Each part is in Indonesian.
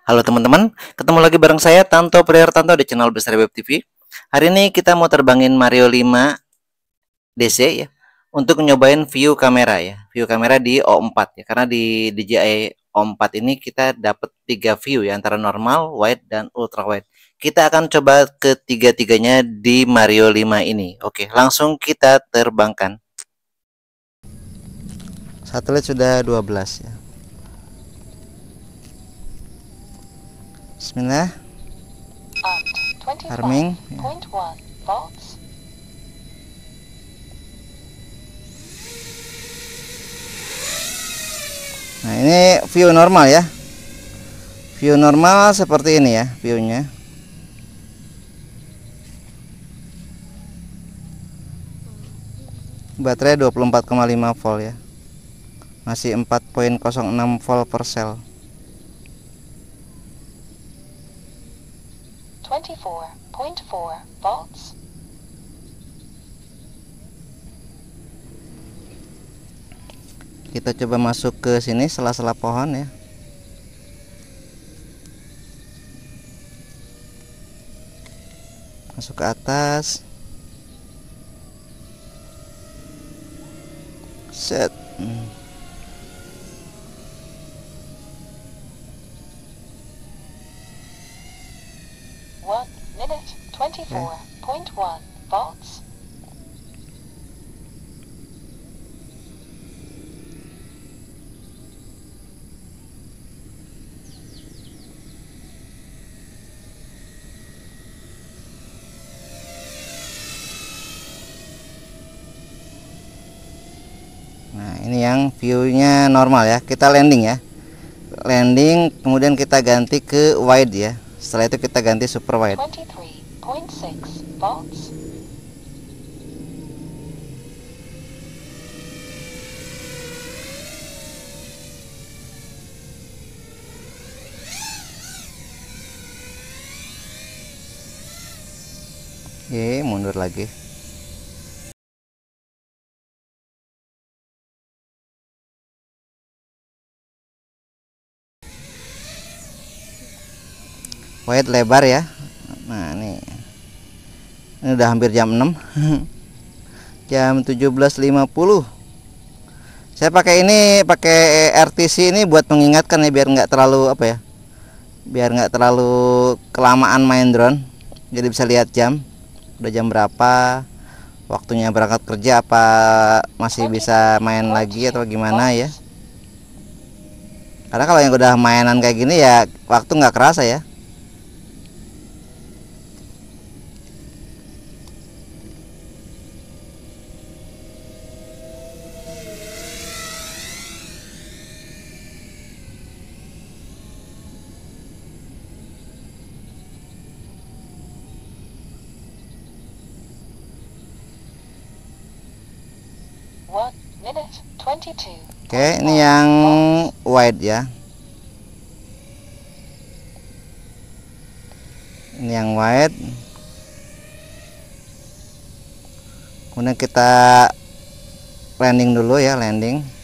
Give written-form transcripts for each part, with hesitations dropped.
Halo teman-teman, ketemu lagi bareng saya Tanto Prihartanto di channel Besar Web TV. Hari ini kita mau terbangin Mario 5 DC ya, untuk nyobain view kamera ya, view kamera di O4 ya, karena di DJI O4 ini kita dapat 3 view ya, antara normal, wide, dan ultra wide. Kita akan coba ketiga-tiganya di Mario 5 ini. Oke, langsung kita terbangkan. Satelit sudah 12 ya. Bismillah. Arming ya. Nah, ini view normal ya. View normal seperti ini ya viewnya. Baterai 24,5 volt ya. Masih 4,06 volt per sel. 24.4 volts. Kita coba masuk ke sini sela-sela pohon ya. Masuk ke atas. Set. 1 minute 24.1 volts. Nah, ini yang viewnya normal ya. Kita landing ya. Landing, kemudian kita ganti ke wide ya. Setelah itu kita ganti super wide. 23.6 volts. Oke, mundur lagi. Wide lebar ya. Nah, ini udah hampir jam 6. Jam 17.50. Saya pakai ini, pakai RTC ini buat mengingatkan ya, biar nggak terlalu apa ya, biar nggak terlalu kelamaan main drone. Jadi bisa lihat jam, udah jam berapa, waktunya berangkat kerja, apa masih bisa main lagi atau gimana ya. Karena kalau yang udah mainan kayak gini ya waktu nggak kerasa ya. Oke, ini yang wide ya. Ini yang wide. Kemudian kita landing dulu ya, landing.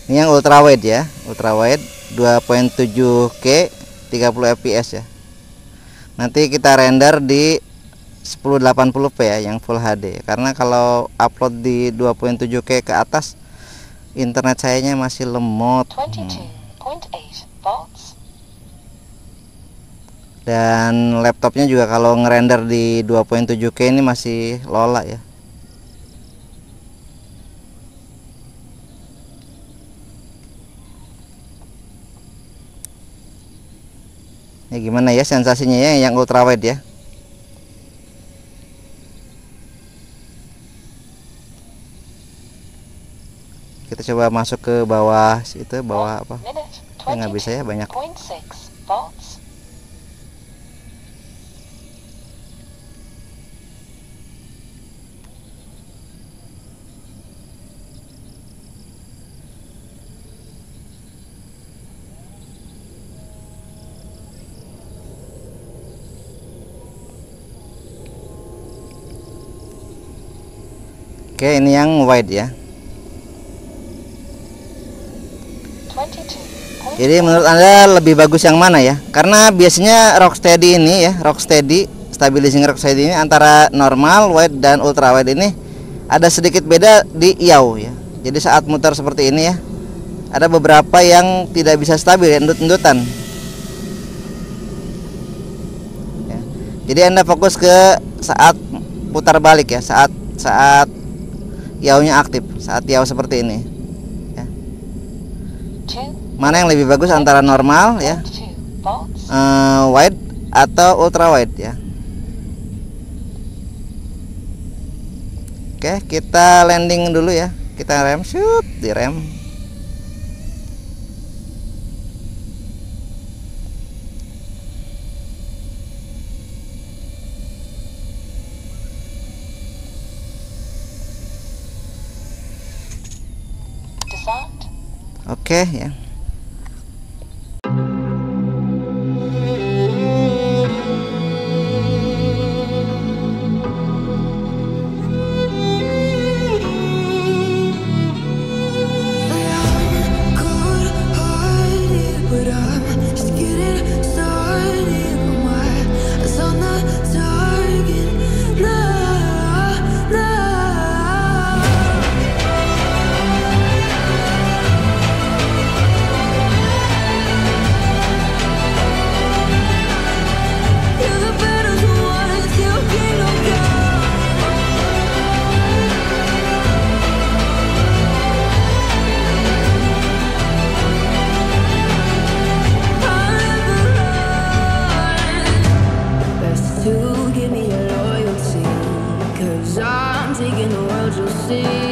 Ini yang ultra wide ya, ultra wide 2.7K 30 fps ya. Nanti kita render di 1080p ya, yang full HD. Karena kalau upload di 2.7K ke atas, internet sayanya masih lemot. 22.8 volts. Dan laptopnya juga kalau ngerender di 2.7K ini masih lola ya. Ya gimana ya sensasinya ya yang ultrawide ya. Kita coba masuk ke bawah situ, bawah apa ya, nggak bisa ya, banyak. Oke, ini yang wide ya. 22. Jadi menurut Anda lebih bagus yang mana ya? Karena biasanya Rocksteady ini ya, Rocksteady stabilizing Rocksteady ini antara normal, wide dan ultra wide ini ada sedikit beda di yaw ya. Jadi saat muter seperti ini ya, ada beberapa yang tidak bisa stabil ya, endut-endutan. Ya. Jadi Anda fokus ke saat putar balik ya, saat yawnya aktif, saat yaw seperti ini. Ya. Mana yang lebih bagus antara normal ya, 2 volts. wide atau ultra wide ya. Oke, kita landing dulu ya. Kita rem, shoot, direm. Disarmed. Oke ya. To give me your loyalty, 'cause I'm taking the world, you'll see.